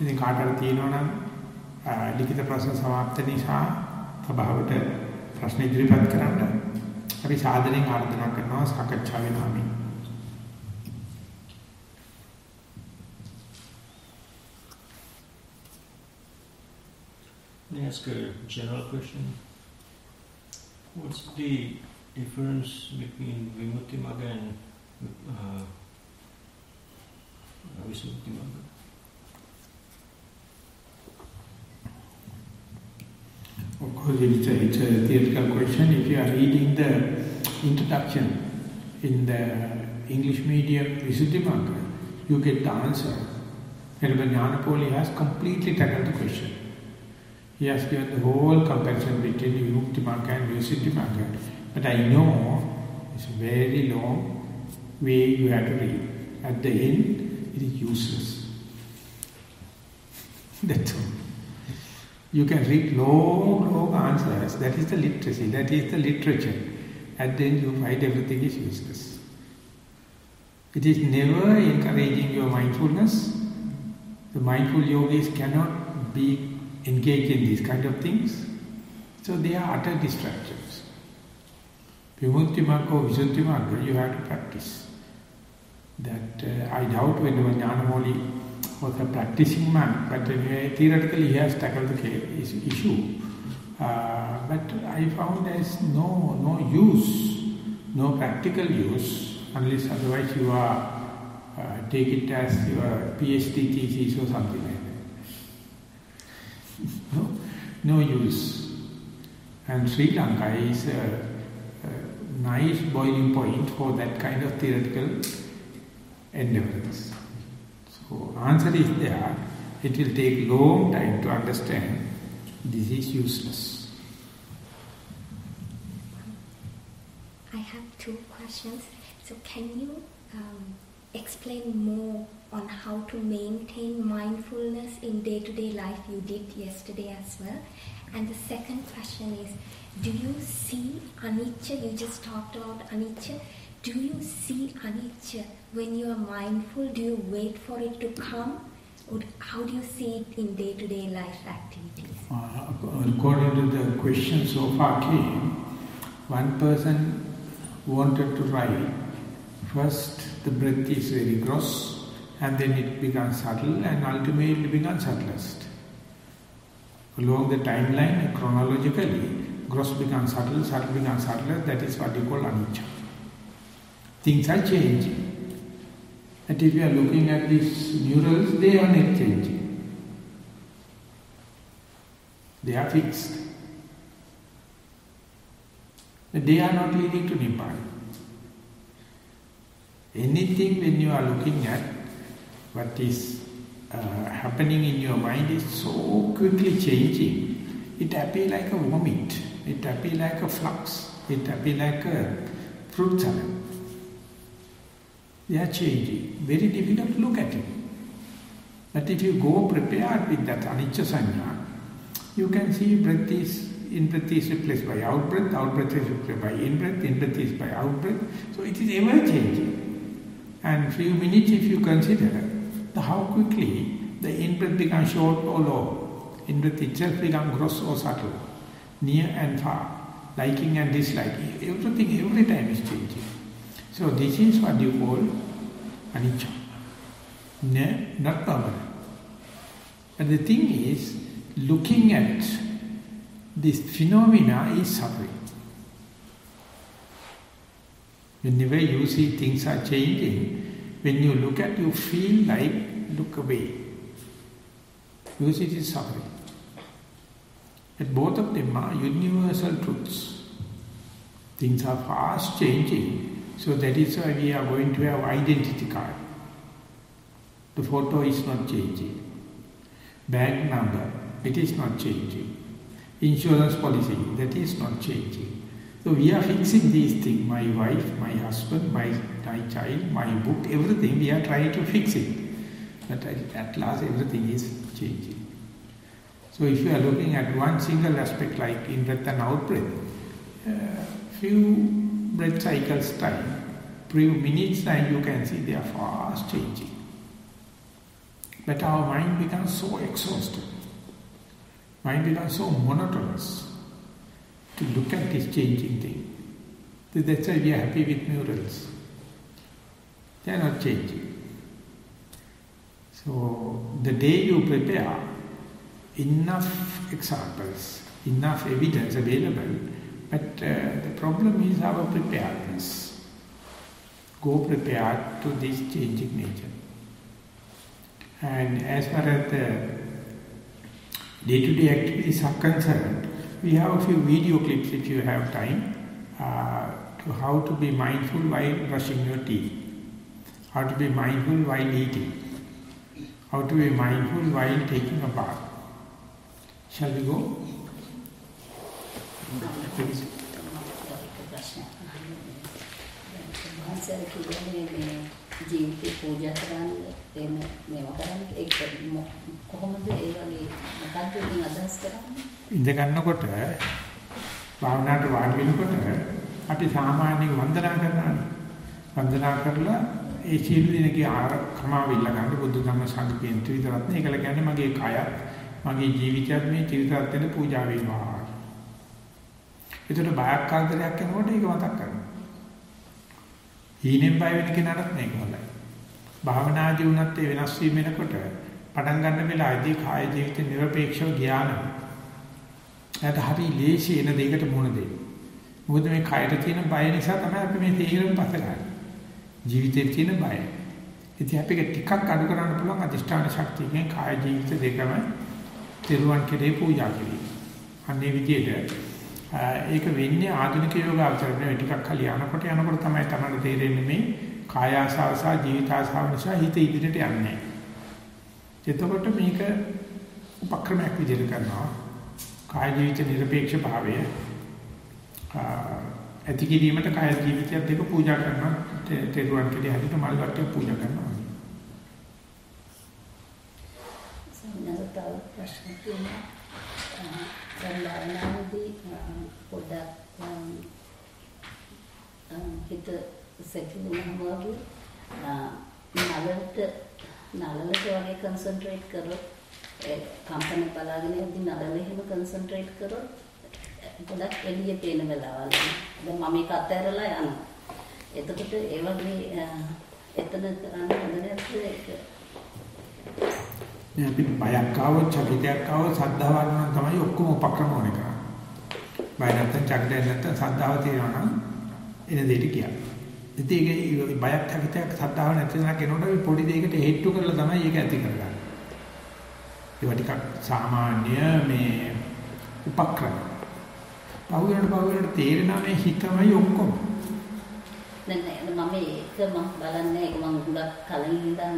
Speaker 1: ඉතින් කාටවත් තියෙනවා නම් ලිඛිත ප්‍රශ්න සමාප්ත නිසා සභාවට ප්‍රශ්න ඉදිරිපත් කරන්න. අපි සාදරයෙන් ආරාධනා කරනවා සාකච්ඡාවේ නාමයෙන්.
Speaker 4: May I ask a general question? What's the difference between Vimutti Magga and Visuddhi Magga?
Speaker 1: Of course, it's a theoretical question. If you are reading the introduction in the English medium Visuddhimagga, you get the answer. Venerable Jnanapoli has completely tackled the question. He has given the whole comparison between Vimuktimagga and Visuddhimagga. But I know it's a very long way you have to read. At the end, it is useless. That's all. You can read long answers. That is the literacy. That is the literature. At the end, you find everything is useless. It is never encouraging your mindfulness. The mindful yogis cannot be engaged in these kind of things. So they are utter distractions. Vimuktimagga or Visuddhimagga, you have to practice. That I doubt when Jnanamoli was a practicing man, but theoretically he has tackled the issue. But I found there's no use, no practical use, unless otherwise you are take it as your PhD thesis or something like that. No use. And Sri Lanka is a nice boiling point for that kind of theoretical endeavors. So answer is there. It will take long time to understand this is useless.
Speaker 5: I have two questions. So can you explain more on how to maintain mindfulness in day-to-day life? You did yesterday as well. And the second question is, do you see anicca? You just talked about anicca. Do you see anicca when you are mindful? Do you wait for it to come? Or how do you see it in day-to-day life activities?
Speaker 1: According to the question so far came, one person wanted to write, first the breath is very gross, and then it becomes subtle, and ultimately becomes subtlest. Along the timeline, chronologically, gross becomes subtle, subtle becomes subtlest, that is what you call anicca. Things are changing. And if you are looking at these neurals, they are not changing. They are fixed. They are not leading to Nibbana. Anything when you are looking at what is happening in your mind is so quickly changing. It appears like a vomit. It appears like a flux. It appears like a fruit salad. They are changing. Very difficult to look at it. But if you go prepared with that anicca sanya, you can see in-breath is replaced by out-breath, out-breath is replaced by in-breath, in-breath is by out-breath. So it is ever changing. And few minutes if you consider how quickly the in-breath becomes short or long, in-breath itself becomes gross or subtle, near and far, liking and disliking, everything every time is changing. So this is what you call anicca, not permanent. And the thing is, looking at this phenomena is suffering. Whenever you see things are changing, when you look at, you feel like look away. Because it is suffering. And both of them are universal truths. Things are fast changing. So that is why we are going to have identity card. The photo is not changing. Bank number, it is not changing. Insurance policy, that is not changing. So we are fixing these things. My wife, my husband, my child, my book, everything, we are trying to fix it. But at last everything is changing. So if you are looking at one single aspect like in-breath and out-breath, few breath cycles time, few minutes time, you can see they are fast changing. But our mind becomes so exhausted. Mind becomes so monotonous to look at this changing thing. So that's why we are happy with murals. They are not changing. So the day you prepare, enough examples, enough evidence available, but the problem is our preparedness. Go prepared to this changing nature. And as far as the day-to-day activities are concerned, we have a few video clips if you have time, to how to be mindful while brushing your teeth. how to be mindful while eating, how to be mindful while taking a bath. Shall we go? Please.
Speaker 6: ජීවිතේ පූජා කරන්න එන මේවා කරන්නේ ඒක කොහොමද ඒ වගේ මොකක්ද ඉතින් අදහස් කරන්නේ
Speaker 1: ඉඳ ගන්නකොට භාවනාවට වාඩි වෙනකොට අපි සාමාන්‍යයෙන් වන්දනා කරනවානේ වන්දනා කරලා ඒ සීල දිනකේ ආරක්ෂාව ඉල්ල ගන්න බුදු ධම්ම සංඝ කියන ත්‍රිවිධ ඒකල කියන්නේ මගේ කයත් මගේ ජීවිතයත් මේ ත්‍රිවිධ රත්නෙ පූජා වෙනවා ඒකට බයක් කාන්තරයක් කරනකොට ඒක මතක් කරගන්න ඊනෙන් බය වෙන කෙනාට මේක හොඳයි. භාවනාදී උනත් ඒ වෙනස් වීම වෙනකොට පටන් ගන්න වෙලාවේදී කාය ජීවිත නිර්පේක්ෂව ඥාන. එයාට හරි ලේසි එන දෙයකට මුහුණ දෙන්න. මොකද මේ කායට තියෙන බය නිසා තමයි අපි මේ තීරණ පස්ස ගන්න. ජීවිතේ තියෙන බය. ඉතින් අපි ටිකක් අඩු කරන්න පුළුවන් අධිෂ්ඨාන ශක්තියෙන් කාය ජීවිත දෙකම තිරුවන් කෙරේ පූජා කිරීම. අන්නේ විදිහට ඒක වෙන්නේ ආධුනික යෝගාවචරණය ටිකක් කලිය යනකොට තමයි තමයි තේරෙන්නේ මේ කාය ආසාව සහ ජීවිත ආසාව නිසා හිත ඉදිරියට යන්නේ. එතකොට මේක උපක්‍රමයක් විදිහට කරනවා. කාය ජීවිත නිර්පේක්ෂ භාවය ඇති කිරීමට කාය ජීවිතයත් දෙක පූජා කරනවා. තේරුවන් කෙරේ හැදිට මල් වට්ටිය පූජා කරනවා.
Speaker 6: සම්මත ප්‍රශ්න තියෙනවා. සම්මානදී පොඩ්ඩක් හිත සෙට්ලුනම වගේ නලලට වගේ කන්සන්ට්‍රේට් කරොත් ඒ කම්පන බලාගෙන ඉඳි නලල එහෙම කන්සන්ට්‍රේට් කරොත් පොඩ්ඩක් එළිය පේන වෙලාවල් දැන් මම ඒක අතහැරලා යනවා එතකොට ඒ වගේ එතන කරන්න හොඳ නැද්ද ඒක
Speaker 1: අපි බයක් ආවොත් චකිතයක් ආවොත් සද්ධාවක් නම් තමයි ඔක්කොම උපක්‍රම ඕනේ කරන්නේ. බය නැත්තම් චකිතයක් නැත්තම් සද්ධාව තියෙනවා නම් එන දෙයට කියන්නේ. ඉතින් ඒක බයක් චකිතයක් සද්ධාව නැතිනම් කෙනෙකුට පොඩි දෙයකට හේතු කරලා තමයි ඒක ඇති කරගන්නේ. ඒවා ටිකක් සාමාන්‍ය මේ උපක්‍රම. පහුවෙනට තේරෙනා මේ හිතමයි ඔක්කොම.
Speaker 6: නෑ මම ඒක බලන්නේ ඒක මම ගොඩක් කලින් ඉඳන්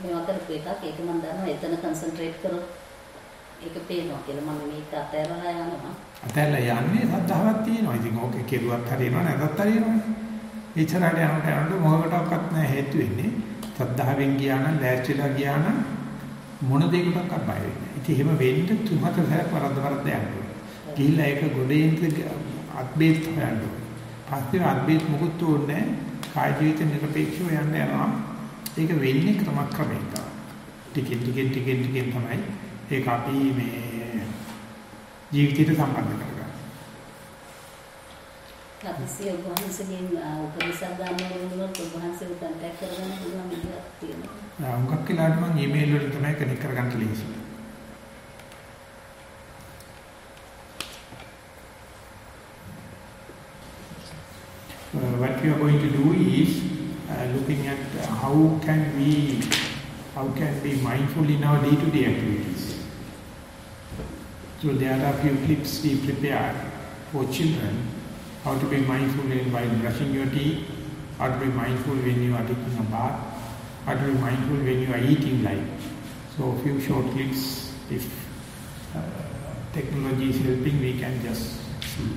Speaker 6: මේවා කරපු එකක් ඒක මම දන්නවා එතන කන්සන්ට්‍රේට් කරොත් ඒක පේනවා කියලා මම මේක අතහැරලා යනවා
Speaker 1: අතහැරලා යන්නේ සද්ධාවක් තියෙනවා ඉතින් ඕකේ කෙරුවත් හරියනවා නැත්නම් හරියනවා ඉතරට යනකොට මොකකටවත් නැහැ හේතු වෙන්නේ සද්ධාවෙන් ගියා නම් ලෑස්තිලා ගියා නම් මොන දෙයකටවත් බය වෙන්නේ ඉතින් එහෙම වෙන්න 3-4 සැරයක් වරද්ද යන්න ගිහිල්ලා ඒක ගොඩේන්ද අත්බේත් හොයන්න පස්සේ අත්බේත් මොකුත් ඕනේ කාය ජීවිත නිර්පේක්ෂව යන්න යනවා ඒක වෙන්නේ ක්‍රමක්‍රමයෙන් තමයි ටිකෙන් තමයි ඒක අපි මේ ජීවිතයට සම්බන්ධ කරගන්න.
Speaker 6: අපිසිය වහන්සේගෙන් උපදේශයක් ගන්න ඕනොත් වහන්සේ උන්ට කරගන්න පුළුවන් විදිහක් තියෙනවා.
Speaker 1: උන්කක් කියලාට මම ඊමේල් වලින් තමයි කනෙක්ට් කරගන්න ලේසි. What we are going to do is looking at how can we be mindful in our day-to-day activities. So there are a few clips we prepared for children, how to be mindful while brushing your teeth, how to be mindful when you are taking a bath, how to be mindful when you are eating light. So a few short clips, if technology is helping, we can just see.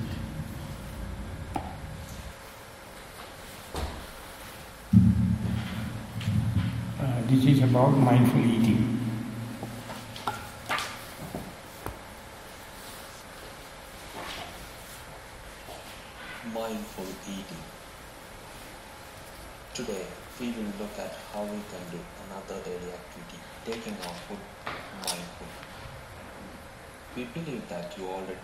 Speaker 1: This is about mindful eating.
Speaker 7: Mindful eating. Today, we will look at how we can do another daily activity, taking our food mindful. We believe that you already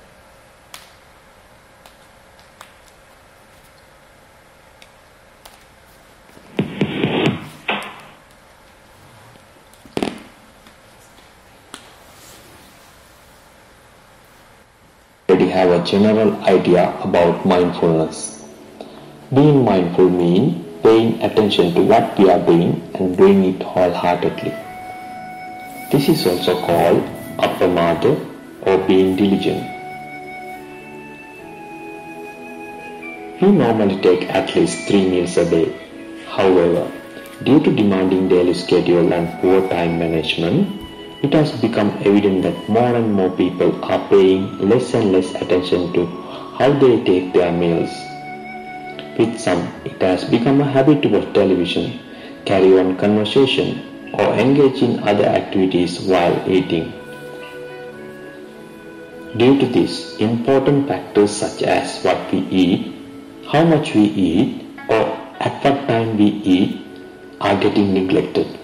Speaker 7: have a general idea about mindfulness. Being mindful means paying attention to what we are doing and doing it wholeheartedly. This is also called apramada or being diligent. We normally take at least 3 meals a day. However, Due to demanding daily schedule and poor time management, it has become evident that more and more people are paying less and less attention to how they take their meals. With some, it has become a habit to watch television, carry on conversation, or engage in other activities while eating. Due to this, important factors such as what we eat, how much we eat, or at what time we eat are getting neglected.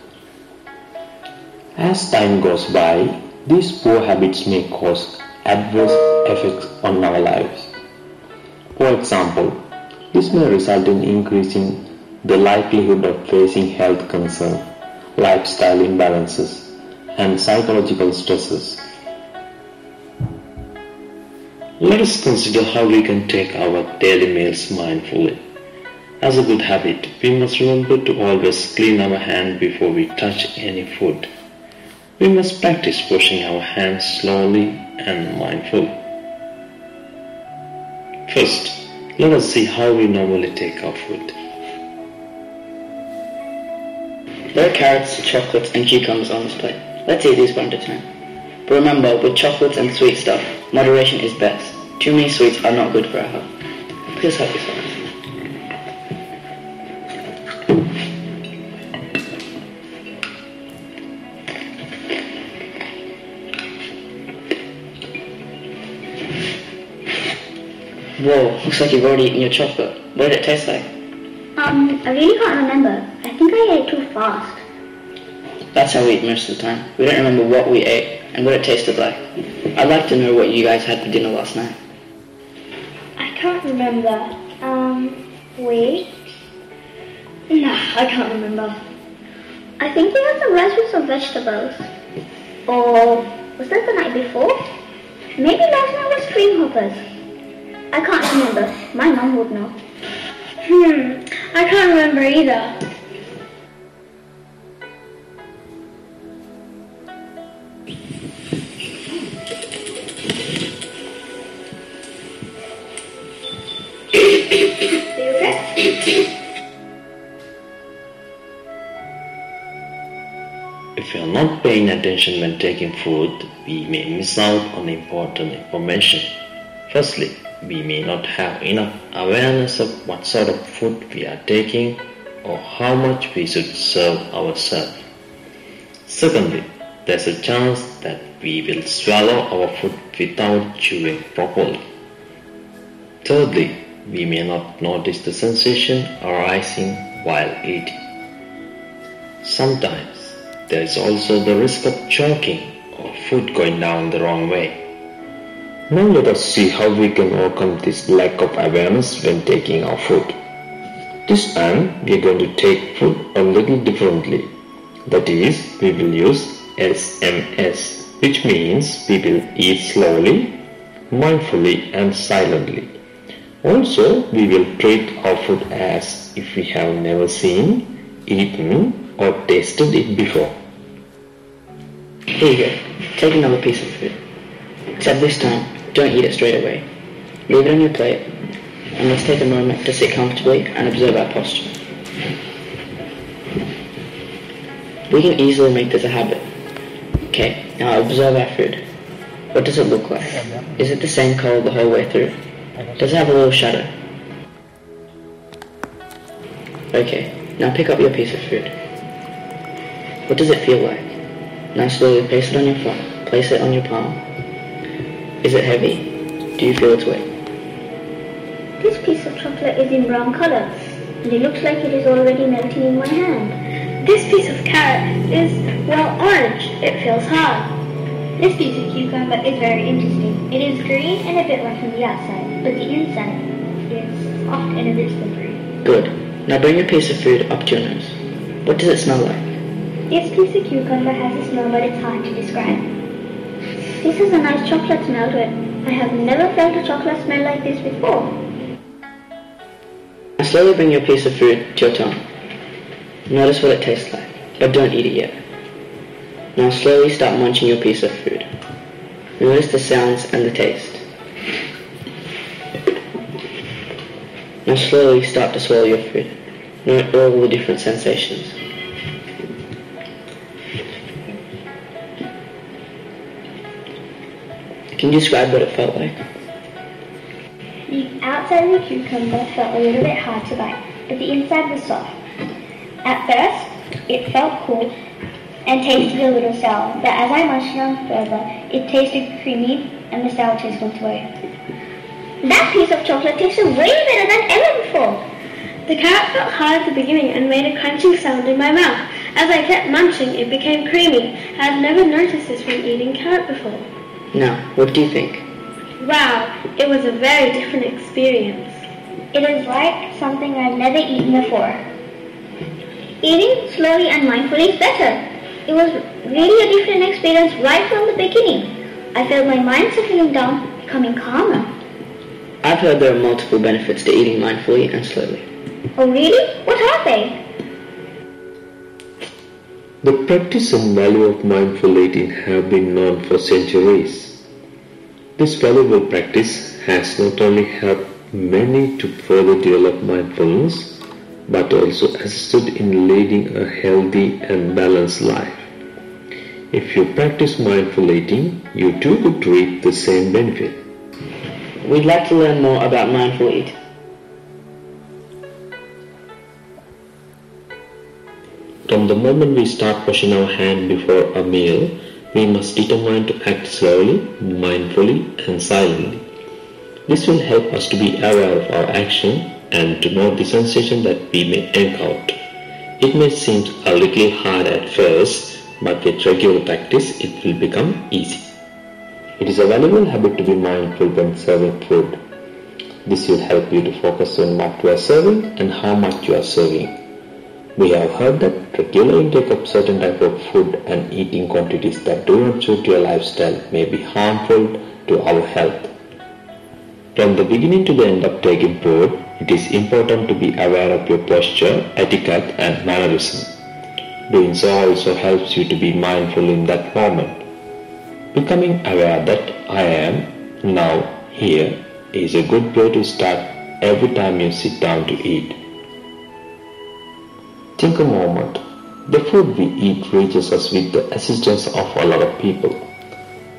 Speaker 7: As time goes by, these poor habits may cause adverse effects on our lives. For example, this may result in increasing the likelihood of facing health concerns, lifestyle imbalances, and psychological stresses. Let us consider how we can take our daily meals mindfully. As a good habit, we must remember to always clean our hands before we touch any food. We must practice washing our hands slowly and mindfully. First, let us see how we normally take our food.
Speaker 8: There are carrots, chocolates and cucumbers on this plate. Let's eat these one at a time. But remember, with chocolates and sweet stuff, moderation is best. Too many sweets are not good for our health. Please help yourself. Whoa, looks like you've already eaten your chocolate. What did it taste like?
Speaker 9: I really can't remember. I think I ate too fast.
Speaker 8: That's how we eat most of the time. We don't remember what we ate and what it tasted like. I'd like to know what you guys had for dinner last night.
Speaker 9: I can't remember. Wait. Nah, I can't remember. I think we had some rice with some vegetables. Or was that the night before? Maybe last night was cream hoppers. I can't remember. My mom would know. I can't remember either.
Speaker 7: If we are not paying attention when taking food, we may miss out on important information. Firstly, we may not have enough awareness of what sort of food we are taking or how much we should serve ourselves. Secondly, there's a chance that we will swallow our food without chewing properly. Thirdly, we may not notice the sensation arising while eating. Sometimes there is also the risk of choking or food going down the wrong way. Now let us see how we can overcome this lack of awareness when taking our food. This time we are going to take food a little differently. That is, we will use SMS, which means we will eat slowly, mindfully and silently. Also, we will treat our food as if we have never seen, eaten or tasted it before.
Speaker 8: Here you go. Take another piece of food. Except this time, don't eat it straight away. Leave it on your plate, and let's take a moment to sit comfortably and observe our posture. We can easily make this a habit. Okay, now observe our food. What does it look like? Is it the same color the whole way through? Does it have a little shadow? Okay, now pick up your piece of food. What does it feel like? Now slowly place it on your palm. Is it heavy? Do you feel its weight?
Speaker 9: This piece of chocolate is in brown color, and it looks like it is already melting in my hand. This piece of carrot is, well, orange. It feels hard. This piece of cucumber is very interesting. It is green and a bit rough on the outside, but the inside is soft and a bit slippery.
Speaker 8: Good. Now bring your piece of food up to your nose. What does it smell like?
Speaker 9: This piece of cucumber has a smell, but it's hard to describe. This has a nice chocolate smell to it. I have never felt a chocolate smell like this before.
Speaker 8: Now slowly bring your piece of food to your tongue. Notice what it tastes like, but don't eat it yet. Now slowly start munching your piece of food. Notice the sounds and the taste. Now slowly start to swallow your food. Note all the different sensations. Can you describe what it felt like?
Speaker 9: The outside of the cucumber felt a little bit hard to bite, but the inside was soft. At first, it felt cool and tasted a little sour, but as I munched on further, it tasted creamy and the sour taste went away. That piece of chocolate tasted way better than ever before.
Speaker 10: The carrot felt hard at the beginning and made a crunching sound in my mouth. As I kept munching, it became creamy. I had never noticed this when eating carrot before.
Speaker 8: Now, what do you think?
Speaker 10: Wow, it was a very different experience.
Speaker 9: It was like something I'd never eaten before. Eating slowly and mindfully is better. It was really a different experience right from the beginning. I felt my mind settling down, becoming calmer.
Speaker 8: I've heard there are multiple benefits to eating mindfully and slowly.
Speaker 9: Oh really? What are they?
Speaker 7: The practice and value of mindful eating have been known for centuries. This valuable practice has not only helped many to further develop mindfulness, but also assisted in leading a healthy and balanced life. If you practice mindful eating, you too could reap the same benefit.
Speaker 8: We'd like to learn more about mindful eating.
Speaker 7: From the moment we start washing our hand before a meal, we must determine to act slowly, mindfully and silently. This will help us to be aware of our action and to know the sensation that we may encounter. It may seem a little hard at first, but with regular practice it will become easy. It is a valuable habit to be mindful when serving food. This will help you to focus on what you are serving and how much you are serving. We have heard that regular intake of certain type of food and eating quantities that do not suit your lifestyle may be harmful to our health. From the beginning to the end of taking food, it is important to be aware of your posture, etiquette and mannerism. Doing so also helps you to be mindful in that moment. Becoming aware that I am now here is a good way to start every time you sit down to eat. Think a moment. The food we eat reaches us with the assistance of a lot of people.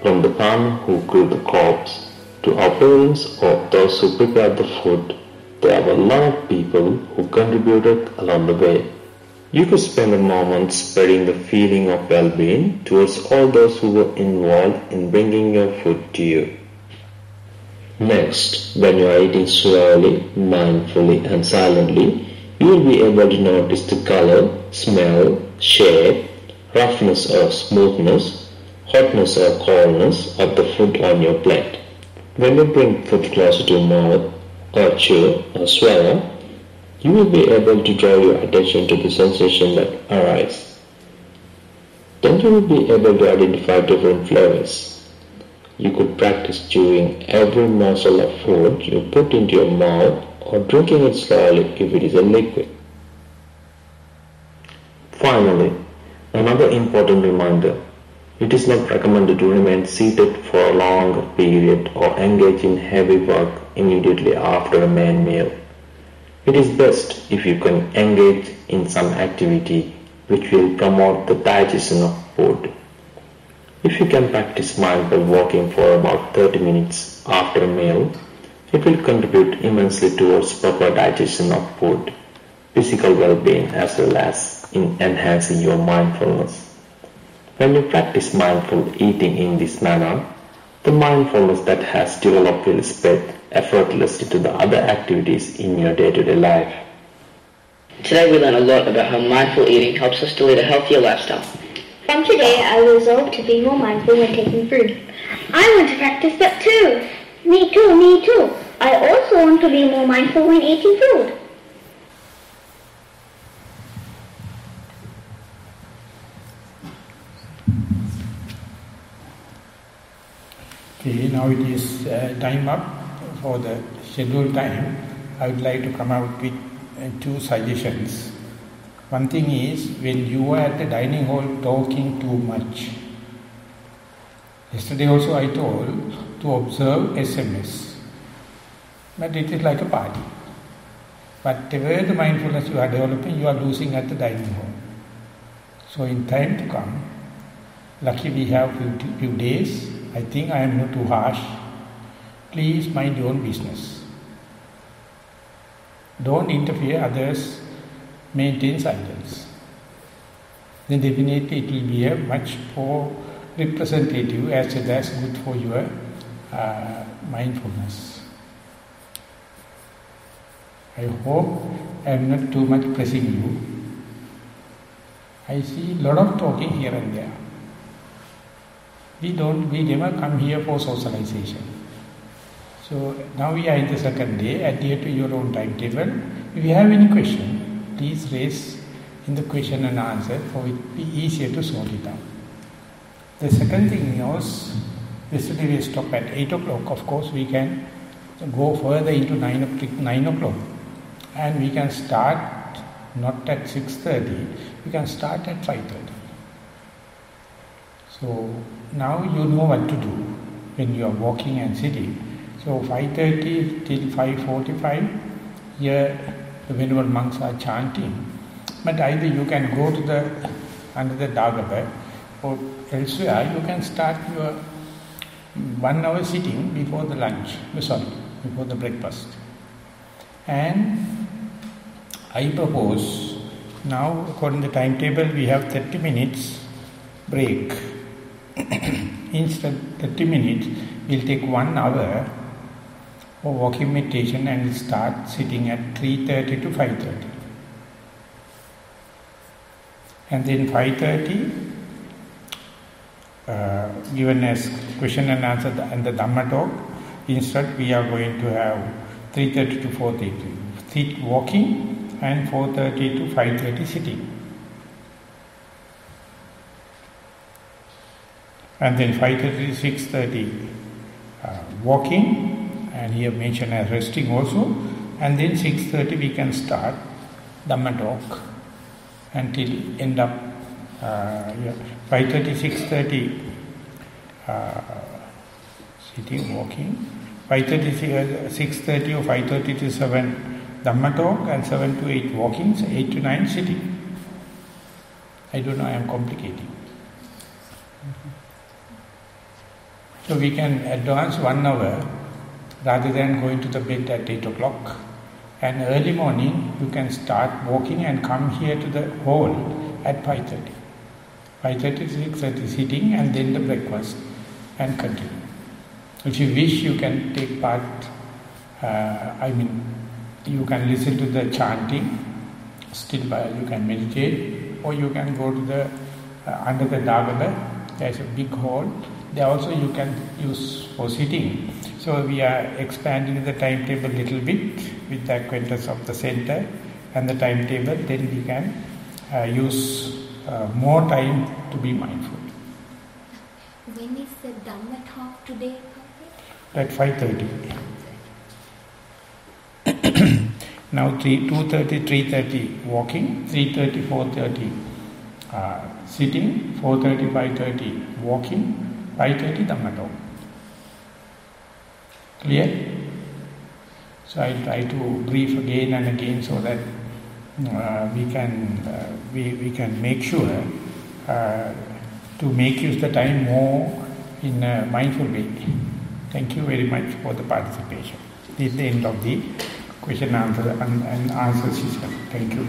Speaker 7: From the farmer who grew the crops to our parents or those who prepared the food, there were a lot of people who contributed along the way. You could spend a moment spreading the feeling of well-being towards all those who were involved in bringing your food to you. Next, when you are eating slowly, mindfully and silently, you will be able to notice the color, smell, shape, roughness or smoothness, hotness or coldness of the food on your plate. When you bring food closer to your mouth or chew or swallow, you will be able to draw your attention to the sensation that arises. Then you will be able to identify different flavors. You could practice chewing every morsel of food you put into your mouth or drinking it slowly if it is a liquid. Finally, another important reminder. It is not recommended to remain seated for a long period or engage in heavy work immediately after a main meal. It is best if you can engage in some activity which will promote the digestion of food. If you can practice mindful walking for about 30 minutes after a meal, it will contribute immensely towards proper digestion of food, physical well-being as well as in enhancing your mindfulness. When you practice mindful eating in this manner, the mindfulness that has developed will spread effortlessly to the other activities in your day-to-day life.
Speaker 8: Today we learned a lot about how mindful eating helps us to lead a healthier lifestyle.
Speaker 9: From today, I will resolve to be more mindful when taking food. I want to practice that too. Me too. I also want to be more mindful when eating food.
Speaker 1: Okay, now it is time up for the scheduled time. I would like to come out with two suggestions. One thing is, when you are at the dining hall talking too much. Yesterday also I told to observe SMS. But it is like a party. whatever the mindfulness you are developing, you are losing at the dining hall. So in time to come, lucky we have few days, I think I am not too harsh. Please mind your own business. Don't interfere others, maintain silence. Then definitely it will be a much more representative as well as good for your mindfulness. I hope I am not too much pressing you. I see a lot of talking here and there. We never come here for socialization. So now we are in the second day, adhere to your own timetable. If you have any question, please raise in the question and answer, for it will be easier to sort it out. The second thing is, yesterday we stopped at 8 o'clock. Of course, we can go further into 9 o'clock. And we can start not at 6:30, we can start at 5:30. So now you know what to do when you are walking and sitting. So 5:30 till 5:45, here the venerable monks are chanting. But either you can go to under the Dagaba, or elsewhere you can start your 1 hour sitting before the before the breakfast. And I propose, now according to the timetable we have 30 minutes break. Instead of 30 minutes, we'll take 1 hour for walking meditation and start sitting at 3:30 to 5:30. And then 5:30, given as question and answer and the Dhamma talk. Instead we are going to have 3:30 to 4:30 walking and 4:30 to 5:30 sitting. And then 5:30 to 6:30 walking, and here mentioned as resting also. And then 6:30 we can start Dhamma talk until end up 5:30, 6:30 sitting, walking, 5:30, 6:30 or 5:30 to 7 Dhamma talk, and 7 to 8 walking, so 8 to 9 sitting. I don't know, I am complicating. So we can advance 1 hour rather than going to the bed at 8 o'clock. And early morning you can start walking and come here to the hall at 5:30. 5:30 to 6:30 sitting, and then the breakfast and continue. If you wish, you can take part, you can listen to the chanting, still while you can meditate, or you can go to the, under the Dagaba, there's a big hall, there also you can use for sitting. So we are expanding the timetable a little bit with the acquaintance of the center and the timetable, then we can use more time to be mindful.
Speaker 5: When is the Dhamma talk today?
Speaker 1: At 5:30. Now 2:30, 3:30 walking, 3:30, 4:30 sitting, 4:30, 5:30 walking, 5:30 Dhamma talk. Clear? So I try to brief again and again so that we can make sure to make use the time more in a mindful way. Thank you very much for the participation. This is the end of the question and answer session. Thank you.